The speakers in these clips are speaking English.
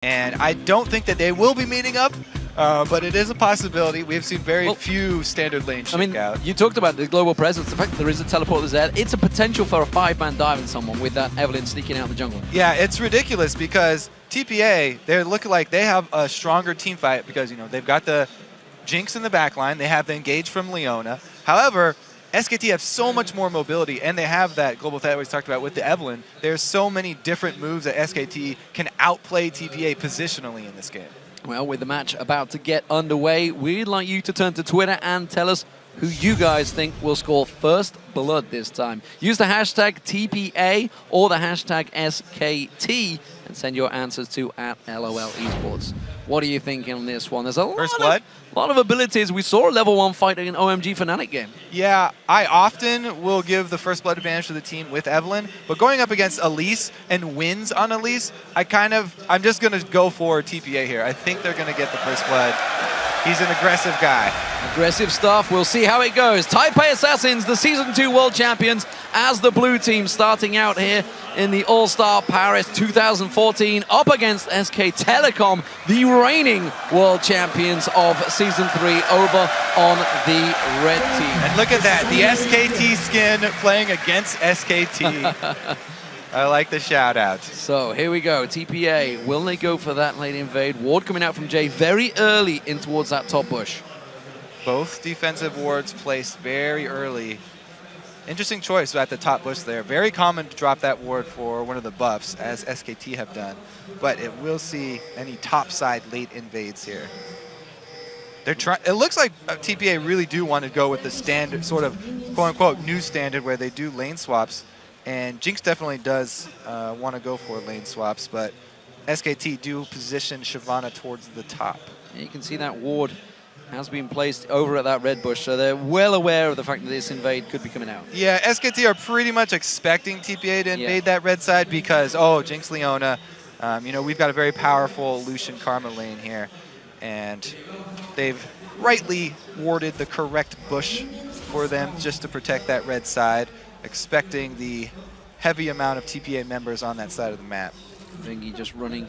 And I don't think that they will be meeting up, but it is a possibility. We've seen very few standard lane shake out. You talked about the global presence, the fact that there is a teleport that's there. It's a potential for a 5-man dive in someone with that Evelynn sneaking out the jungle. Yeah, it's ridiculous because TPA, they're looking like they have a stronger team fight because, you know, they've got the Jinx in the backline. They have the engage from Leona. However, SKT have so much more mobility, and they have that global threat we talked about with the Evelynn. There's so many different moves that SKT can outplay TPA positionally in this game. Well, with the match about to get underway, we'd like you to turn to Twitter and tell us who you guys think will score first blood this time. Use the hashtag TPA or the hashtag SKT and send your answers to @LOLesports. What are you thinking on this one? There's a lot of abilities. We saw a level 1 fight in an OMG Fnatic game. Yeah, I often will give the first blood advantage to the team with Evelynn, but going up against Elise and wins on Elise, I'm just going to go for TPA here. I think they're going to get the first blood. He's an aggressive guy. Aggressive stuff. We'll see how it goes. Taipei Assassins, the Season 2 World Champions, as the blue team starting out here in the All-Star Paris 2014, up against SK Telecom, the reigning World Champions of Season 3, over on the red team. And look at that, the SKT skin playing against SKT. I like the shout out. So here we go. TPA, will they go for that late invade? Ward coming out from Jay very early in towards that top bush. Both defensive wards placed very early. Interesting choice at the top bush there. Very common to drop that ward for one of the buffs, as SKT have done. But it will see any topside late invades here. They're trying. It looks like TPA really do want to go with the standard, sort of quote-unquote new standard, where they do lane swaps. And Jinx definitely does want to go for lane swaps, but SKT do position Shyvana towards the top. You can see that ward has been placed over at that red bush, so they're well aware of the fact that this invade could be coming out. Yeah, SKT are pretty much expecting TPA to invade that red side because, oh, Jinx Leona, you know, we've got a very powerful Lucian Karma lane here, and they've rightly warded the correct bush for them just to protect that red side, expecting the heavy amount of TPA members on that side of the map. Vingy just running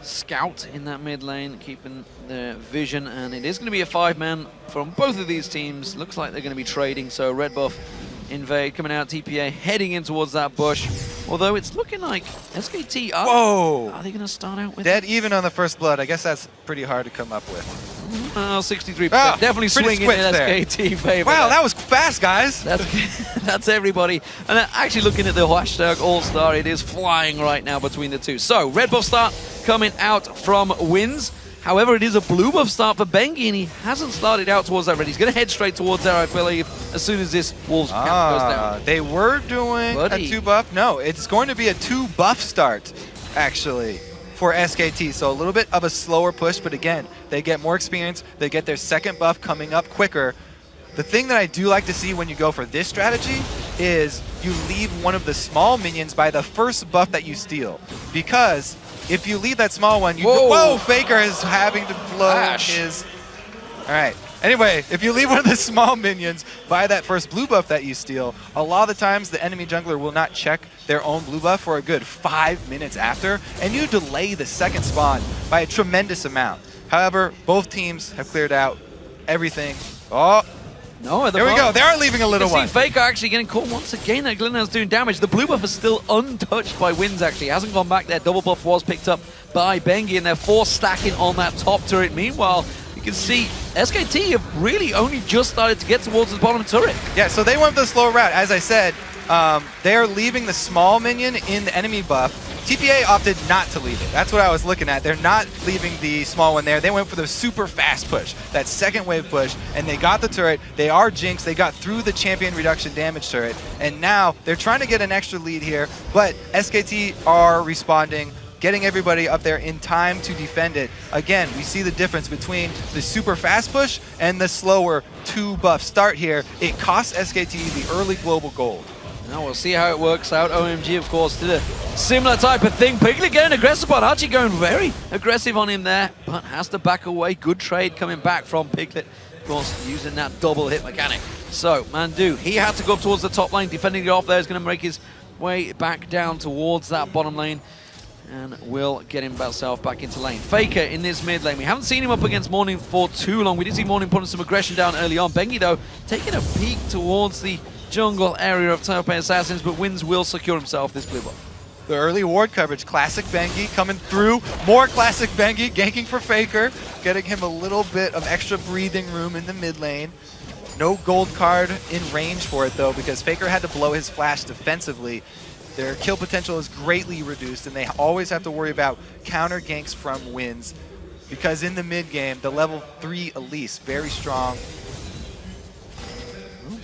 scout in that mid lane, keeping the vision, and it is going to be a 5-man from both of these teams. Looks like they're going to be trading, so red buff invade coming out, TPA heading in towards that bush. Although it's looking like SKT up. Whoa! Are they going to start out with dead even on the first blood? I guess that's pretty hard to come up with. 63%. Definitely swinging in SKT favor. Wow, that was fast, guys. That's everybody. And actually looking at the hashtag All-Star, it is flying right now between the two. So, red buff start coming out from Wins. However, it is a blue buff start for Bengi, and he hasn't started out towards that red. He's going to head straight towards there, I believe, as soon as this Wolves camp goes down. They were doing a 2-buff. No, it's going to be a 2-buff start, actually, for SKT. So a little bit of a slower push, but again, they get more experience. They get their second buff coming up quicker. The thing that I do like to see when you go for this strategy is you leave one of the small minions by the first buff that you steal. Because if you leave that small one, you whoa, Faker is having to blow his... All right. Anyway, if you leave one of the small minions by that first blue buff that you steal, a lot of the times the enemy jungler will not check their own blue buff for a good 5 minutes after, and you delay the second spawn by a tremendous amount. However, both teams have cleared out everything. Oh, no, there we go. They are leaving a little one. Faker actually getting caught once again. That Glenelg's doing damage. The blue buff is still untouched by Wins, actually. Hasn't gone back there. Double buff was picked up by Bengi, and they're force stacking on that top turret. Meanwhile, you can see SKT have really only just started to get towards the bottom turret. Yeah, so they went the slow route. As I said, they're leaving the small minion in the enemy buff. TPA opted not to leave it. That's what I was looking at. They're not leaving the small one there. They went for the super fast push, that second wave push, and they got the turret. They are Jinx. They got through the champion reduction damage turret, and now they're trying to get an extra lead here, but SKT are responding, getting everybody up there in time to defend it. Again, we see the difference between the super fast push and the slower 2-buff start here. It costs SKT the early global gold. Now we'll see how it works out. OMG, of course, did a similar type of thing. Piglet getting aggressive, but Archie going very aggressive on him there, but has to back away. Good trade coming back from Piglet, of course, using that double hit mechanic. So, Mandu, he had to go up towards the top lane, defending it off there. He's going to make his way back down towards that bottom lane. and will get himself back into lane. Faker in this mid lane. We haven't seen him up against Morning for too long. We did see Morning putting some aggression down early on. Bengi, though, taking a peek towards the jungle area of Taope Assassins, but Wins will secure himself this blue buff. The early ward coverage, classic Bengi coming through. More classic Bengi, ganking for Faker, getting him a little bit of extra breathing room in the mid lane. No gold card in range for it, though, because Faker had to blow his flash defensively. Their kill potential is greatly reduced, and they always have to worry about counter ganks from Wins, because in the mid game, the level 3 Elise, very strong.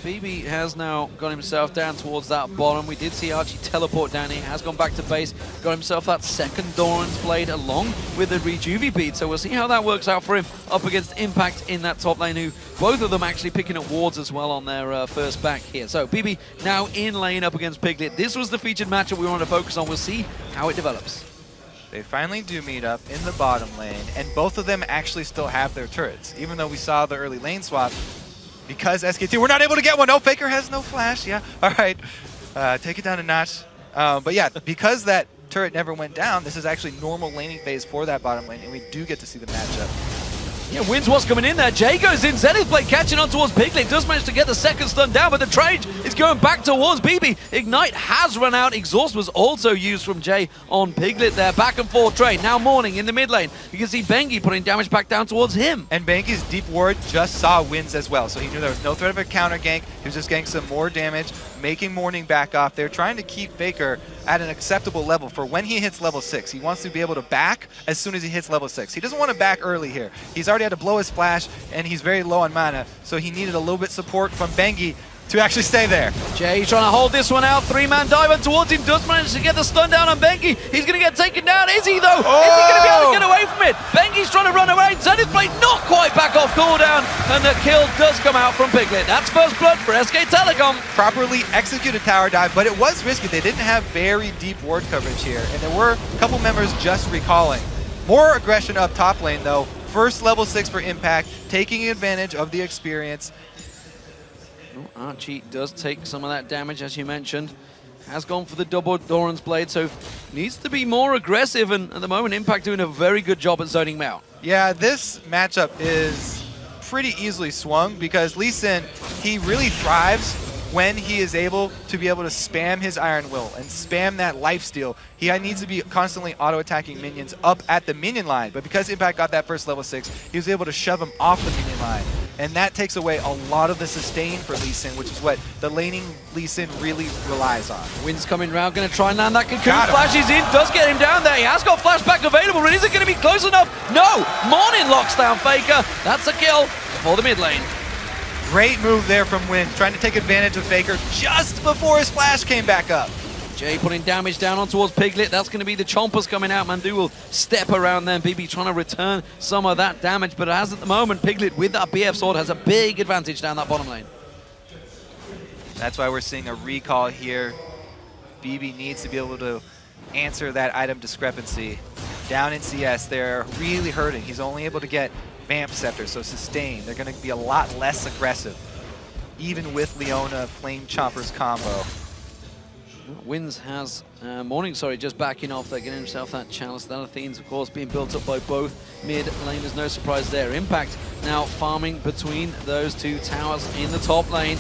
BB has now got himself down towards that bottom. We did see Archie teleport down here, has gone back to base, got himself that second Doran's Blade along with the Rejuve bead. So we'll see how that works out for him up against Impact in that top lane, who both of them actually picking up wards as well on their first back here. So BB now in lane up against Piglet. This was the featured matchup we wanted to focus on. We'll see how it develops. They finally do meet up in the bottom lane, and both of them actually still have their turrets, even though we saw the early lane swap. Because SKT, we're not able to get one. Oh, Faker has no flash. Yeah, all right. Take it down a notch. But yeah, because that turret never went down, this is actually normal laning phase for that bottom lane, and we do get to see the matchup. Yeah, Wins what's coming in there. Jay goes in. Zenith Blade catching on towards Piglet. Does manage to get the second stun down, but the trade is going back towards BB. Ignite has run out. Exhaust was also used from Jay on Piglet there. Back and forth trade. Now Morning in the mid lane. You can see Bengi putting damage back down towards him. And Bengi's deep ward just saw Wins as well, so he knew there was no threat of a counter gank. He was just getting some more damage, making Morning back off. They're trying to keep Faker at an acceptable level for when he hits level 6. He wants to be able to back as soon as he hits level 6. He doesn't want to back early here. He's already had to blow his flash, and he's very low on mana, so he needed a little bit support from Bengi to actually stay there. Jay trying to hold this one out. Three-man diver towards him. Does manage to get the stun down on Bengi. He's going to get taken down. Is he, though? Oh! Is he going to be able to get away from it? Bengi's trying to run away. Zenith Blade not quite back off cooldown, and the kill does come out from Piglet. That's first blood for SK Telecom. Properly executed tower dive, but it was risky. They didn't have very deep ward coverage here, and there were a couple members just recalling. More aggression up top lane, though. First level 6 for Impact, taking advantage of the experience. Archie does take some of that damage, as you mentioned. Has gone for the double Doran's Blade, so needs to be more aggressive, and at the moment Impact doing a very good job at zoning him out. Yeah, this matchup is pretty easily swung because Lee Sin, he really thrives when he is able to spam his Iron Will and spam that lifesteal. He needs to be constantly auto-attacking minions up at the minion line, but because Impact got that first level 6, he was able to shove them off the minion line. And that takes away a lot of the sustain for Lee Sin, which is what the laning Lee Sin really relies on. Wind's coming round, going to try and land that cocoon. Flashes in, does get him down there. He has got flashback available, but is it going to be close enough? No! Morning locks down Faker. That's a kill for the mid lane. Great move there from Wind, trying to take advantage of Faker just before his flash came back up. Jay putting damage down on towards Piglet. That's going to be the chompers coming out. Mandu will step around them. BB trying to return some of that damage, but as at the moment, Piglet with that BF sword has a big advantage down that bottom lane. That's why we're seeing a recall here. BB needs to be able to answer that item discrepancy. Down in CS, they're really hurting. He's only able to get Vamp Scepter, so sustain. They're going to be a lot less aggressive, even with Leona Flame Chompers combo. Wins has Morning, just backing off there, getting himself that chalice. That Athene's, of course, being built up by both mid laners. No surprise there. Impact now farming between those two towers in the top lane.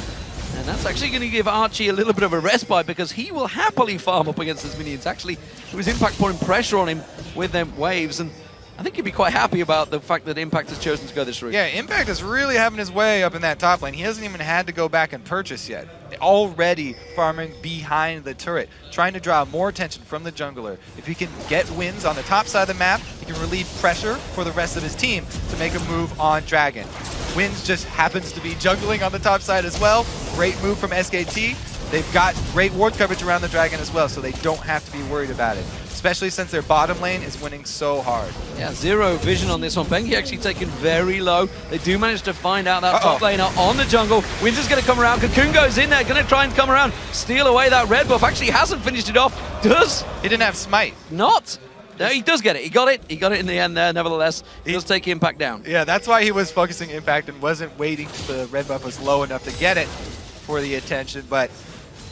And that's actually going to give Archie a little bit of a respite because he will happily farm up against his minions. Actually, it was Impact putting pressure on him with them waves, and I think he'd be quite happy about the fact that Impact has chosen to go this route. Yeah, Impact is really having his way up in that top lane. He hasn't even had to go back and purchase yet. Already farming behind the turret, trying to draw more attention from the jungler. If he can get wins on the top side of the map, he can relieve pressure for the rest of his team to make a move on Dragon. Wins just happens to be jungling on the top side as well. Great move from SKT. They've got great ward coverage around the Dragon as well, so they don't have to be worried about it, especially since their bottom lane is winning so hard. Yeah, zero vision on this one. Bengi actually taken very low. They do manage to find out that top laner on the jungle. Wins is going to come around. Cocoon goes in there, going to try and come around, steal away that red buff. Actually hasn't finished it off. Does? He didn't have smite. Not. No, he does get it. He got it. He got it in the end there, nevertheless. He does take Impact down. Yeah, that's why he was focusing Impact and wasn't waiting till the red buff was low enough to get it for the attention. But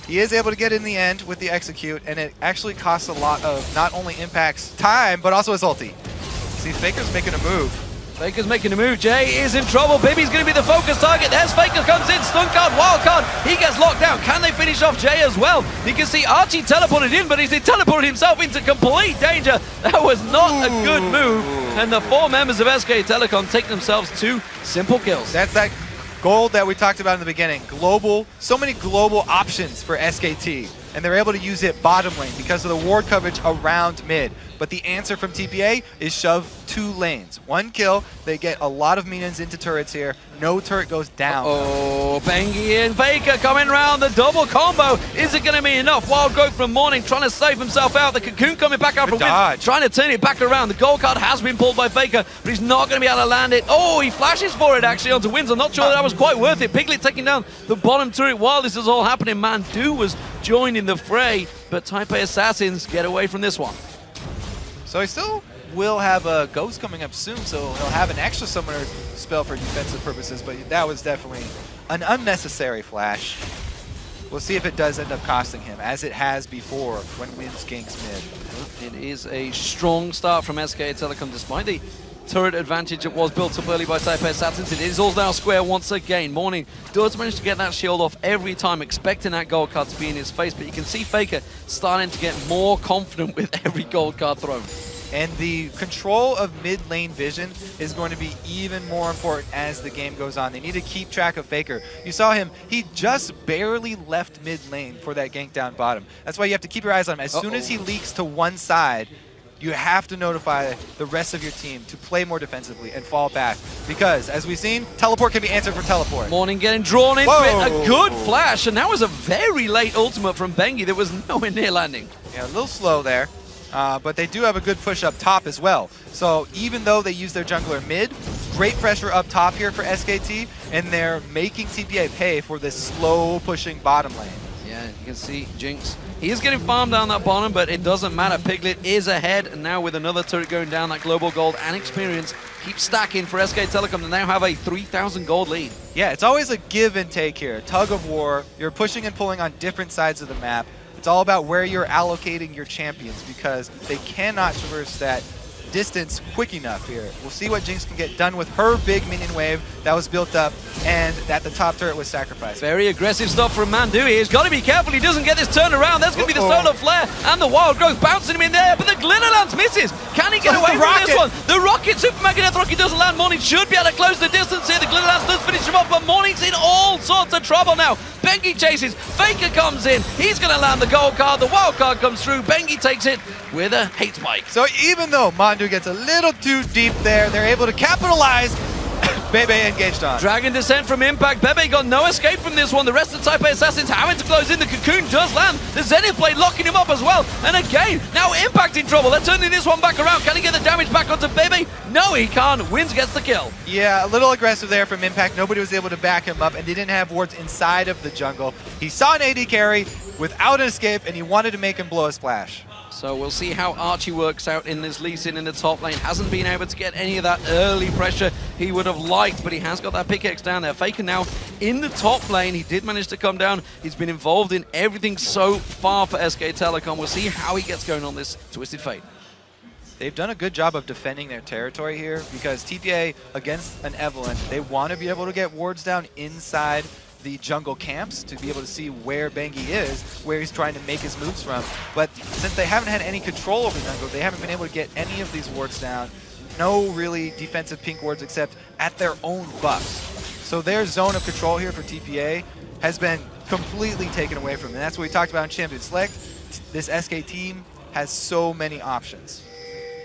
He is able to get in the end with the execute, and it actually costs a lot of not only Impact's time, but also his ulti. See, Faker's making a move. Faker's making a move. Jay is in trouble. Bibi's going to be the focus target. There's Faker comes in. Stun card, wild card. He gets locked down. Can they finish off Jay as well? You can see Archie teleported in, but he's teleported himself into complete danger. That was not a good move. And the 4 members of SK Telecom take themselves 2 simple kills. That's that gold that we talked about in the beginning. Global, so many global options for SKT. And they're able to use it bottom lane because of the ward coverage around mid. But the answer from TPA is shove 2 lanes. 1 kill, they get a lot of minions into turrets here. No turret goes down. Oh, Bengi and Faker coming round. The double combo. Is it going to be enough? Wild growth from Morning trying to save himself out. The Cocoon coming back out from Wind, trying to turn it back around. The gold card has been pulled by Faker, but he's not going to be able to land it. Oh, he flashes for it actually onto Winds. I'm not sure that was quite worth it. Piglet taking down the bottom turret while this is all happening. Mandu was joining the fray, but Taipei Assassins get away from this one. So he still will have a Ghost coming up soon, so he'll have an extra summoner spell for defensive purposes, but that was definitely an unnecessary flash. We'll see if it does end up costing him, as it has before when Winds ganks mid. It is a strong start from SK Telecom despite the turret advantage that was built up early by Taipei Assassins. It is all now square once again. Morning does manage to get that shield off every time, expecting that gold card to be in his face, but you can see Faker starting to get more confident with every gold card thrown. And the control of mid lane vision is going to be even more important as the game goes on. They need to keep track of Faker. You saw him, he just barely left mid lane for that gank down bottom. That's why you have to keep your eyes on him. As soon as he leaks to one side, you have to notify the rest of your team to play more defensively and fall back. Because, as we've seen, teleport can be answered for teleport. Morning getting drawn into it. A good flash, and that was a very late ultimate from Bengi that was nowhere near landing. Yeah, a little slow there. But they do have a good push up top as well. So even though they use their jungler mid, great pressure up top here for SKT, and they're making TPA pay for this slow pushing bottom lane. Yeah, you can see Jinx. He is getting farmed down that bottom, but it doesn't matter. Piglet is ahead, and now with another turret going down, that global gold and experience keeps stacking for SK Telecom to now have a 3,000 gold lead. Yeah, it's always a give and take here. Tug of war. You're pushing and pulling on different sides of the map. It's all about where you're allocating your champions because they cannot traverse that distance quick enough here. We'll see what Jinx can get done with her big minion wave that was built up and that the top turret was sacrificed. Very aggressive stuff from Mandu. He's got to be careful he doesn't get this turned around. There's going to be the solar flare and the wild growth bouncing him in there, but the glitter lance misses. Can he get away from this one? The rocket, Super Mega Death Rocket doesn't land. Morning should be able to close the distance here. The glitter lance does finish him off, but Morning's in all sorts of trouble now. Bengi chases, Faker comes in, he's going to land the gold card, the wild card comes through, Bengi takes it with a hate spike. So even though Mandu gets a little too deep there, they're able to capitalize. Bebe engaged on. Dragon Descent from Impact. Bebe got no escape from this one. The rest of the Taipei Assassins having to close in. The Cocoon does land. The Zenith Blade locking him up as well. And again, now Impact in trouble. They're turning this one back around. Can he get the damage back onto Bebe? No, he can't. Winds gets the kill. Yeah, a little aggressive there from Impact. Nobody was able to back him up, and they didn't have wards inside of the jungle. He saw an AD carry without an escape, and he wanted to make him blow a splash. So we'll see how Archie works out in this Lee Sin in the top lane. Hasn't been able to get any of that early pressure he would have liked, but he has got that pickaxe down there. Faker now in the top lane. He did manage to come down. He's been involved in everything so far for SK Telecom. We'll see how he gets going on this Twisted Fate. They've done a good job of defending their territory here because TPA against an Evelynn, they want to be able to get wards down inside the jungle camps to be able to see where Bengi is, where he's trying to make his moves from. But since they haven't had any control over the jungle, they haven't been able to get any of these wards down. No really defensive pink wards except at their own buffs. So their zone of control here for TPA has been completely taken away from them. And that's what we talked about in Champion Select. This SK team has so many options.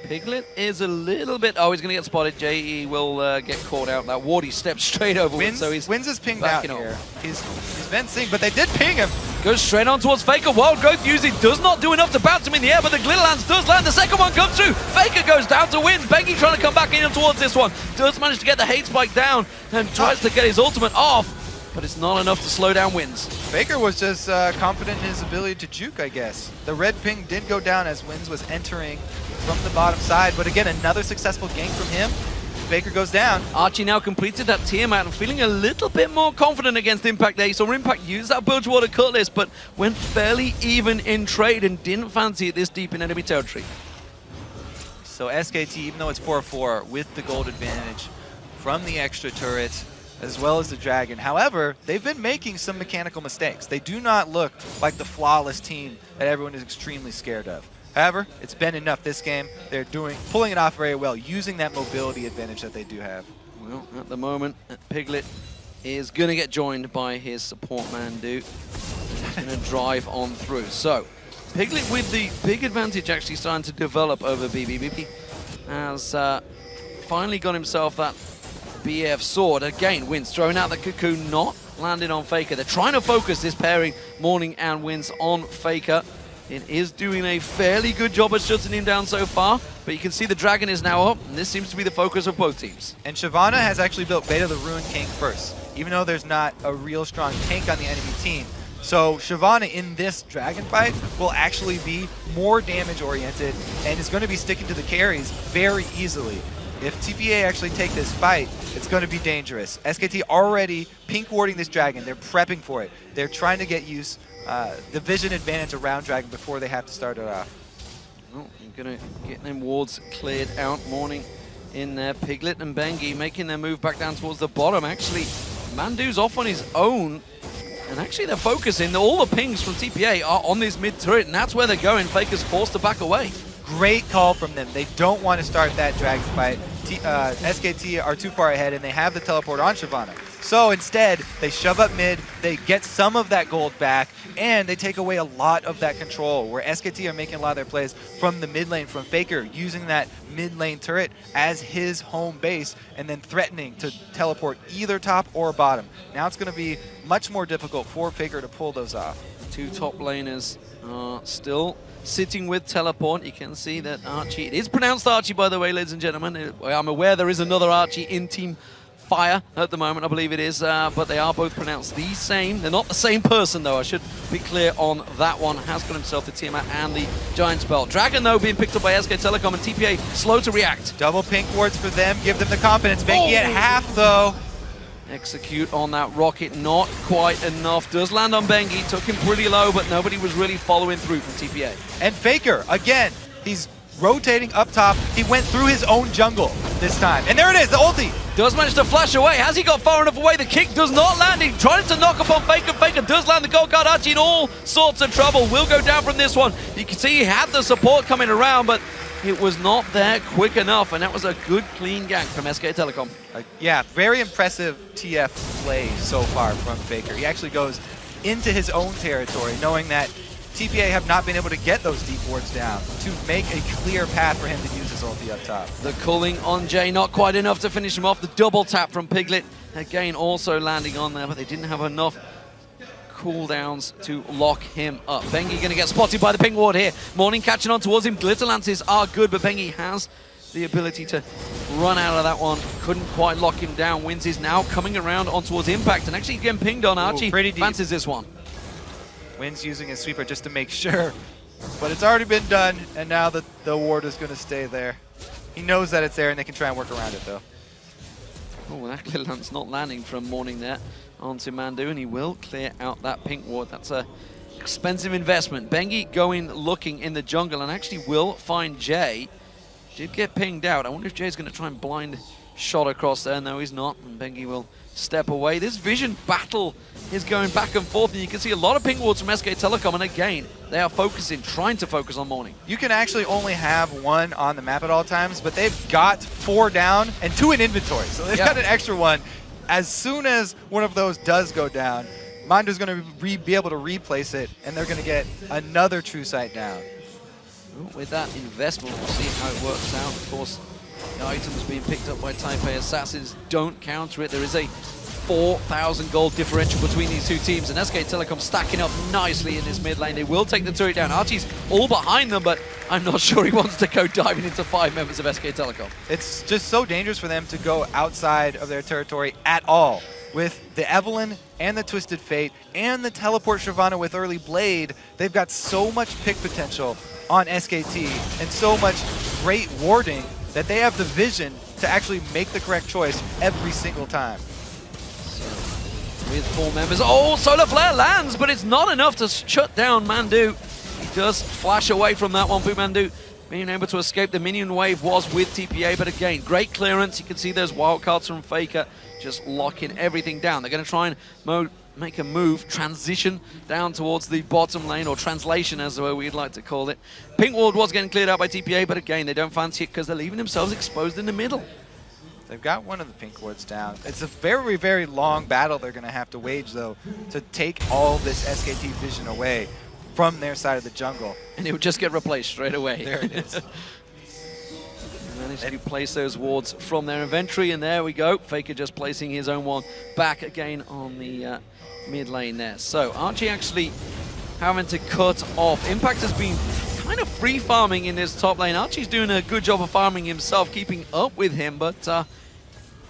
Piglet is a little bit... Oh, he's going to get spotted. JE will get caught out. That ward, he steps straight over Winds, so he's... Winds is pinged out here. He's been seen, but they did ping him. Goes straight on towards Faker. Wild Growth usually does not do enough to bounce him in the air, but the Glitter Lance does land. The second one comes through. Faker goes down to Winds. Bengi trying to come back in towards this one. Does manage to get the hate spike down and tries to get his ultimate off, but it's not enough to slow down Winds. Faker was just confident in his ability to juke, I guess. The red ping did go down as Winds was entering from the bottom side, but again, another successful gank from him. Faker goes down. Archie now completed that Tiamat and feeling a little bit more confident against Impact there. So Impact used that Bilgewater Cutlass, but went fairly even in trade and didn't fancy it this deep in enemy territory. So SKT, even though it's 4-4, with the gold advantage from the extra turrets, as well as the Dragon. However, they've been making some mechanical mistakes. They do not look like the flawless team that everyone is extremely scared of. However, it's been enough this game. They're pulling it off very well, using that mobility advantage that they do have. Well, at the moment, Piglet is going to get joined by his support Mandu. He's going to drive on through. So, Piglet with the big advantage actually starting to develop over BB. BB has finally got himself that BF sword. Again, Wins throwing out the Cocoon, not landing on Faker. They're trying to focus this pairing, Morning and Wins, on Faker. It is doing a fairly good job of shutting him down so far, but you can see the Dragon is now up, and this seems to be the focus of both teams. And Shyvana has actually built Beta the Ruin King first, even though there's not a real strong tank on the enemy team. So Shyvana in this Dragon fight will actually be more damage oriented and is going to be sticking to the carries very easily. If TPA actually take this fight, it's going to be dangerous. SKT already pink warding this Dragon. They're prepping for it. They're trying to get the vision advantage around Dragon before they have to start it off. Well, you're going to get them wards cleared out. Morning in there. Piglet and Bengi making their move back down towards the bottom. Actually, Mandu's off on his own. And actually they're focusing. All the pings from TPA are on this mid turret, and that's where they're going. Faker's forced to back away. Great call from them. They don't want to start that Dragon fight. SKT are too far ahead, and they have the teleport on Shyvana. So instead, they shove up mid, they get some of that gold back, and they take away a lot of that control, where SKT are making a lot of their plays from the mid lane, from Faker, using that mid lane turret as his home base, and then threatening to teleport either top or bottom. Now it's going to be much more difficult for Faker to pull those off. Two top laners are still sitting with teleport. You can see that Archie, it is pronounced Archie, by the way, ladies and gentlemen. I'm aware there is another Archie in Team Fire at the moment, I believe it is, but they are both pronounced the same. They're not the same person, though. I should be clear on that one. Has got himself the Tiamat and the Giant Spell. Dragon, though, being picked up by SK Telecom, and TPA slow to react. Double pink wards for them, give them the confidence. Bengi at half, though. Execute on that rocket, not quite enough. Does land on Bengi, took him pretty low, but nobody was really following through from TPA. And Faker, again, he's rotating up top. He went through his own jungle this time. And there it is, the ulti. Does manage to flash away. Has he got far enough away? The kick does not land. He's trying to knock upon Faker. Faker does land the gold card. Archie in all sorts of trouble. Will go down from this one. You can see he had the support coming around, but it was not there quick enough, and that was a good, clean gank from SK Telecom. Yeah, very impressive TF play so far from Faker. He actually goes into his own territory, knowing that TPA have not been able to get those deep wards down to make a clear path for him to use his ulti up top. The culling on Jay, not quite enough to finish him off. The double tap from Piglet, again also landing on there, but they didn't have enough cooldowns to lock him up. Bengi going to get spotted by the ping ward here. Morning catching on towards him. Glitter Lances are good, but Bengi has the ability to run out of that one. Couldn't quite lock him down. Wins is now coming around on towards Impact, and actually getting pinged on. Archie fancies this one. Wins using his sweeper just to make sure, but it's already been done, and now the ward is going to stay there. He knows that it's there, and they can try and work around it, though. Oh, that Glitter Lance not landing from Morning there onto Mandu, and he will clear out that pink ward. That's a expensive investment. Bengi going looking in the jungle, and actually will find Jay. Did get pinged out. I wonder if Jay's going to try and blind shot across there. No, he's not, and Bengi will step away. This vision battle is going back and forth, and you can see a lot of ping wards from SK Telecom, and again, they are focusing, trying to focus on Morning. You can actually only have one on the map at all times, but they've got 4 down and 2 in inventory, so they've got an extra one. As soon as one of those does go down, Mandu's going to be able to replace it, and they're going to get another True Sight down. With that investment, we'll see how it works out. Of course, the items being picked up by Taipei Assassins don't counter it. There is a 4,000 gold differential between these two teams, and SK Telecom stacking up nicely in this mid lane. They will take the turret down. Archie's all behind them, but I'm not sure he wants to go diving into 5 members of SK Telecom. It's just so dangerous for them to go outside of their territory at all. With the Evelynn and the Twisted Fate and the Teleport Shyvana with early Blade, they've got so much pick potential on SKT and so much great warding that they have the vision to actually make the correct choice every single time. With 4 members. Oh, Solar Flare lands, but it's not enough to shut down Mandu. He does flash away from that one. Mandu being able to escape the minion wave was with TPA, but again, great clearance. You can see those wildcards from Faker just locking everything down. They're going to try and make a move, transition down towards the bottom lane, or translation as we'd like to call it. Pink Ward was getting cleared out by TPA, but again, they don't fancy it because they're leaving themselves exposed in the middle. They've got one of the pink wards down. It's a very, very long battle they're going to have to wage, though, to take all this SKT vision away from their side of the jungle. And it would just get replaced straight away. There it is. Managed to place those wards from their inventory, and there we go. Faker just placing his own one back again on the mid lane there. So Archie actually having to cut off. Impact has been kind of free farming in this top lane. Archie's doing a good job of farming himself, keeping up with him, but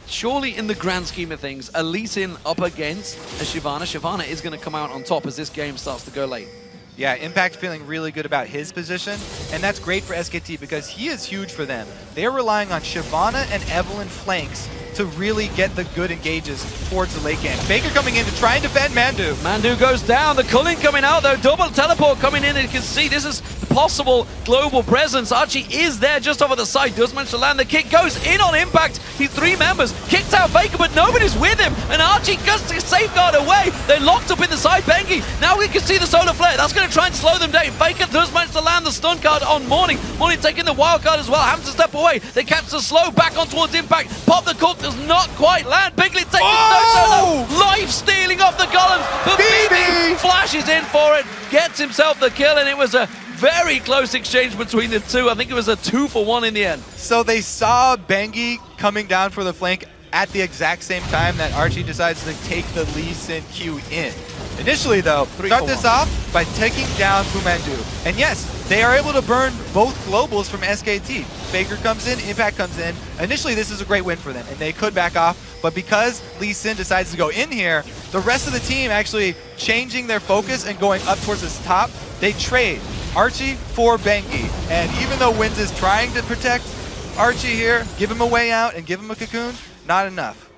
surely in the grand scheme of things, a Lee Sin up against a Shyvana. Shyvana is going to come out on top as this game starts to go late. Yeah, Impact feeling really good about his position, and that's great for SKT because he is huge for them. They're relying on Shyvana and Evelynn flanks to really get the good engages towards the late game. Faker coming in to try and defend Mandu. Mandu goes down, the culling coming out though, double teleport coming in, and you can see this is the possible global presence. Archie is there just over the side, does manage to land the kick, goes in on Impact. He's 3 members, kicks out Faker, but nobody's with him, and Archie gets to safeguard away. They're locked up in the side, Bengi. Now we can see the Solar Flare, that's going to try and slow them down. Faker does manage to land the stun card on Morning. Morning taking the wild card as well, having to step away. They catch the slow back on towards Impact. Pop the Cook does not quite land. Piglet taking no solo. Life stealing off the golems, but BB flashes in for it, gets himself the kill, and it was a very close exchange between the two. I think it was a 2-for-1 in the end. So they saw Bengi coming down for the flank at the exact same time that Archie decides to take the Lee Sin Q in. Initially, though, start this off by taking down Fumandu. And yes, they are able to burn both globals from SKT. Faker comes in, Impact comes in. Initially, this is a great win for them, and they could back off. But because Lee Sin decides to go in here, the rest of the team actually changing their focus and going up towards this top, they trade Archie for Bengi. And even though Wins is trying to protect Archie here, give him a way out and give him a cocoon, not enough.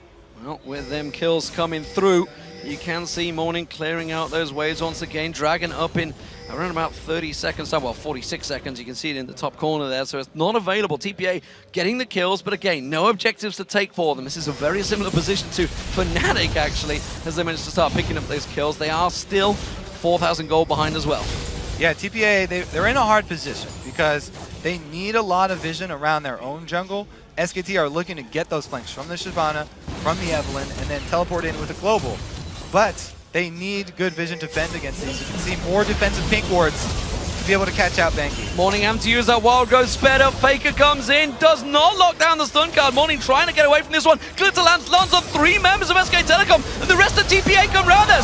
Well, with them kills coming through, you can see Morning clearing out those waves once again. Dragon up in around about 30 seconds, well, 46 seconds. You can see it in the top corner there, so it's not available. TPA getting the kills, but again, no objectives to take for them. This is a very similar position to Fnatic, actually, as they managed to start picking up those kills. They are still 4,000 gold behind as well. Yeah, TPA, they're in a hard position because they need a lot of vision around their own jungle. SKT are looking to get those flanks from the Shyvana, from the Evelynn, and then teleport in with a global. But they need good vision to fend against these. You can see more defensive pink wards to be able to catch out Bengi. Morning having to use that wild growth, sped up. Faker comes in, does not lock down the stun card. Morning trying to get away from this one. Glitter lands on 3 members of SK Telecom, and the rest of TPA come round there.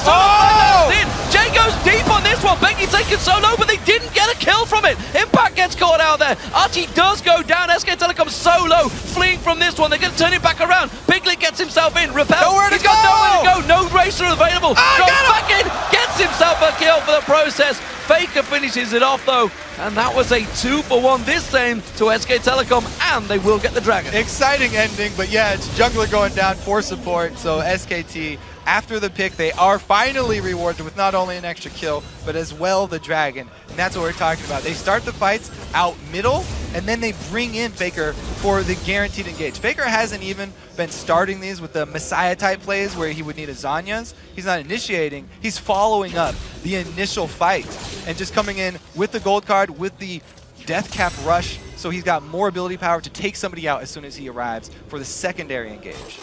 Jay goes deep on this one. Bengi taken so low, but they didn't get a kill from it. Impact gets caught out there. Archie does go down. SK Telecom so low, fleeing from this one. They're going to turn it back around. Piglet gets himself in. Repel. He's got nowhere to go. No racer available. Goes back in, gets himself a kill for the process. Faker finishes it off though, and that was a 2-for-1 this time to SK Telecom, and they will get the Dragon. Exciting ending, but yeah, it's Jungler going down for support, so SKT, after the pick, they are finally rewarded with not only an extra kill, but as well the Dragon, and that's what we're talking about. They start the fights out middle, and then they bring in Faker for the guaranteed engage. Faker hasn't even been starting these with the Messiah-type plays where he would need a Zhonya's. He's not initiating, he's following up the initial fight, and just coming in with the gold card, with the Death Cap Rush, so he's got more ability power to take somebody out as soon as he arrives for the secondary engage.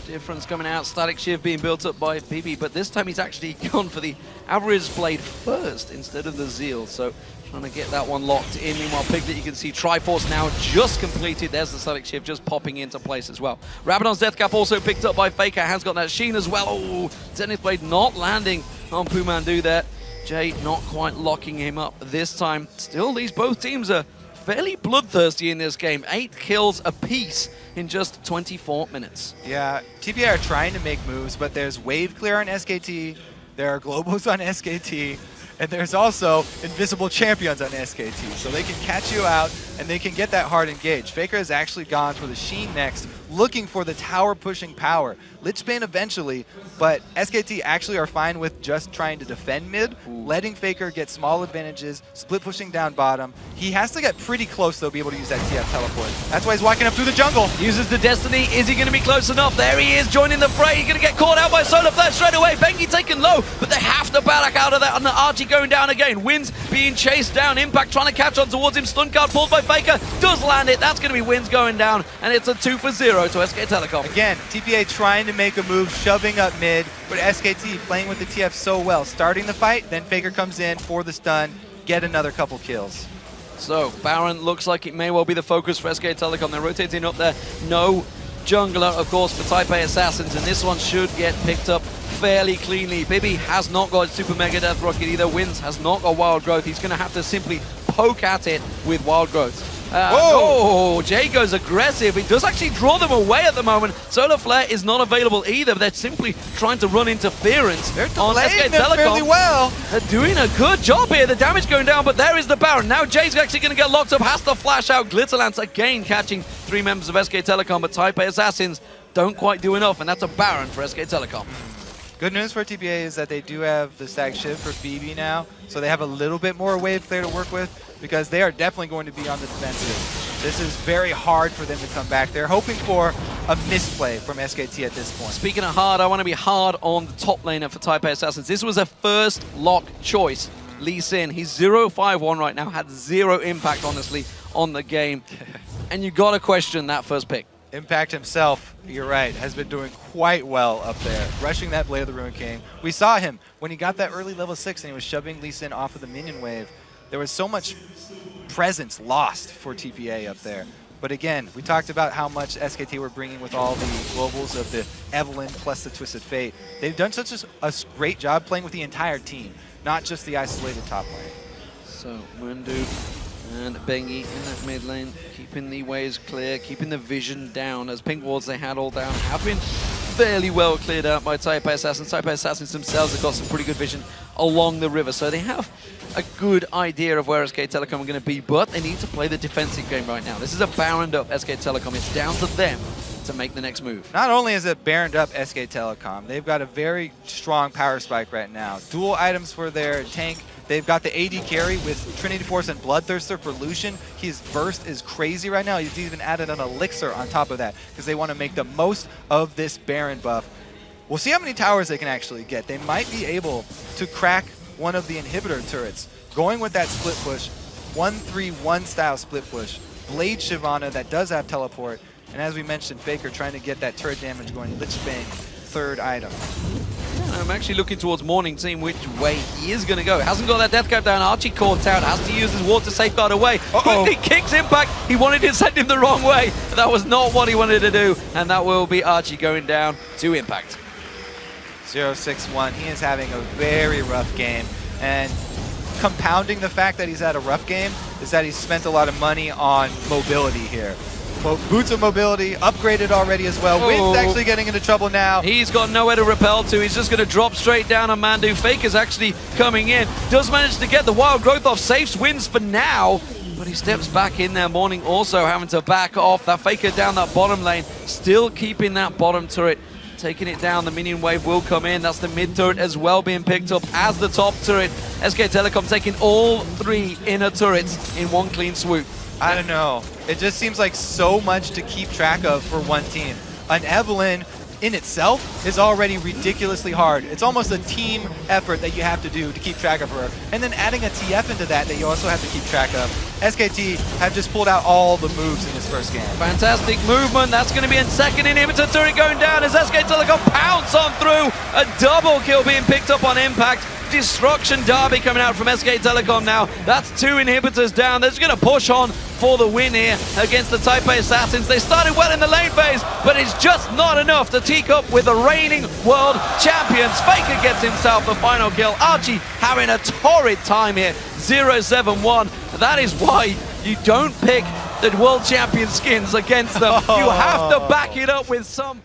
Difference coming out, Static Shiv being built up by BB, but this time he's actually gone for the Avarice Blade first instead of the Zeal, so trying to get that one locked in. Meanwhile, Piglet, you can see Triforce now just completed. There's the Static Shiv just popping into place as well. Rabadon's Death Cap also picked up by Faker, has got that Sheen as well. Oh, Zenith Blade not landing on Pumandu there. Jay not quite locking him up this time. Still, these both teams are fairly bloodthirsty in this game. 8 kills apiece in just 24 minutes. Yeah, TPA are trying to make moves, but there's wave clear on SKT, there are globals on SKT, and there's also invisible champions on SKT. So they can catch you out, and they can get that hard engage. Faker has actually gone for the Sheen next, looking for the tower pushing power. Lichbane eventually, but SKT actually are fine with just trying to defend mid, letting Faker get small advantages, split pushing down bottom. He has to get pretty close though to be able to use that TF teleport. That's why he's walking up through the jungle. Uses the Destiny. Is he going to be close enough? There he is, joining the fray. He's going to get caught out by Solar Flare straight away. Bengi taken low, but they have to back out of that. And the Archie going down again. Wins being chased down. Impact trying to catch on towards him. Stun card pulled by Faker. Does land it. That's going to be Wins going down. And it's a 2-for-0 to SK Telecom. Again, TPA trying to make a move, shoving up mid, but SKT playing with the TF so well. Starting the fight, then Faker comes in for the stun, get another couple kills. So, Baron looks like it may well be the focus for SK Telecom. They're rotating up there. No jungler, of course, for Type A Assassins, and this one should get picked up fairly cleanly. Bibi has not got Super Mega Death Rocket either. Wins has not got Wild Growth. He's going to have to simply poke at it with Wild Growth. Oh, Jay goes aggressive. He does actually draw them away at the moment. Solar Flare is not available either. They're simply trying to run interference on SK Telecom. Fairly well. They're doing a good job here. The damage going down, but there is the Baron. Now Jay's actually going to get locked up. Has to flash out. Glitterlance again catching 3 members of SK Telecom, but Type A Assassins don't quite do enough, and that's a Baron for SK Telecom. Good news for TPA is that they do have the Stag Shiv for BB now, so they have a little bit more wave clear to work with, because they are definitely going to be on the defensive. This is very hard for them to come back. They're hoping for a misplay from SKT at this point. Speaking of hard, I want to be hard on the top laner for Type A Assassins. This was a first lock choice. Lee Sin, he's 0-5-1 right now, had 0 impact, honestly, on the game. And you got to question that first pick. Impact himself, you're right, has been doing quite well up there, rushing that Blade of the Ruined King. We saw him when he got that early level 6 and he was shoving Lee Sin off of the minion wave. There was so much presence lost for TPA up there. But again, we talked about how much SKT were bringing with all the globals of the Evelynn plus the Twisted Fate. They've done such a great job playing with the entire team, not just the isolated top lane. So, Mundu and Bengi in that mid lane, keeping the waves clear, keeping the vision down, as pink wards they had all down have been fairly well cleared out by Type A Assassins. Type A Assassins themselves have got some pretty good vision along the river, so they have a good idea of where SK Telecom are going to be, but they need to play the defensive game right now. This is a Baroned up SK Telecom. It's down to them to make the next move. Not only is it Baroned up SK Telecom, they've got a very strong power spike right now. Dual items for their tank. They've got the AD carry with Trinity Force and Bloodthirster for Lucian. His burst is crazy right now. He's even added an elixir on top of that because they want to make the most of this Baron buff. We'll see how many towers they can actually get. They might be able to crack one of the inhibitor turrets. Going with that split push, 1-3-1 style split push. Blade Shyvana that does have teleport. And as we mentioned, Faker trying to get that turret damage going. Lichbane, third item. I'm actually looking towards Morning Team which way he is going to go. Hasn't got that death cap down. Archie caught out. Has to use his water safeguard away. Quickly kicks Impact. He wanted to send him the wrong way. That was not what he wanted to do. And that will be Archie going down to Impact. 0-6-1. He is having a very rough game. And compounding the fact that he's had a rough game is that he's spent a lot of money on mobility here. Boots of mobility, upgraded already as well. Wind's actually getting into trouble now. He's got nowhere to repel to. He's just going to drop straight down on Mandu. Faker's actually coming in. Does manage to get the Wild Growth off. Saves Wins for now. But he steps back in there. Morning also having to back off. That Faker down that bottom lane. Still keeping that bottom turret. Taking it down. The minion wave will come in. That's the mid turret as well being picked up as the top turret. SK Telecom taking all 3 inner turrets in one clean swoop. I don't know. It just seems like so much to keep track of for one team. An Evelynn in itself is already ridiculously hard. It's almost a team effort that you have to do to keep track of her. And then adding a TF into that you also have to keep track of. SKT have just pulled out all the moves in this first game. Fantastic movement. That's going to be in second inhibitor turret going down as SK Telecom pounce on through. A double kill being picked up on Impact. Destruction Derby coming out from SK Telecom now. That's 2 inhibitors down. They're just going to push on for the win here against the Type A Assassins. They started well in the lane phase, but it's just not enough to teak up with the reigning world champions. Faker gets himself the final kill. Archie having a torrid time here. 0-7-1. That is why you don't pick the world champion skins against them. You have to back it up with some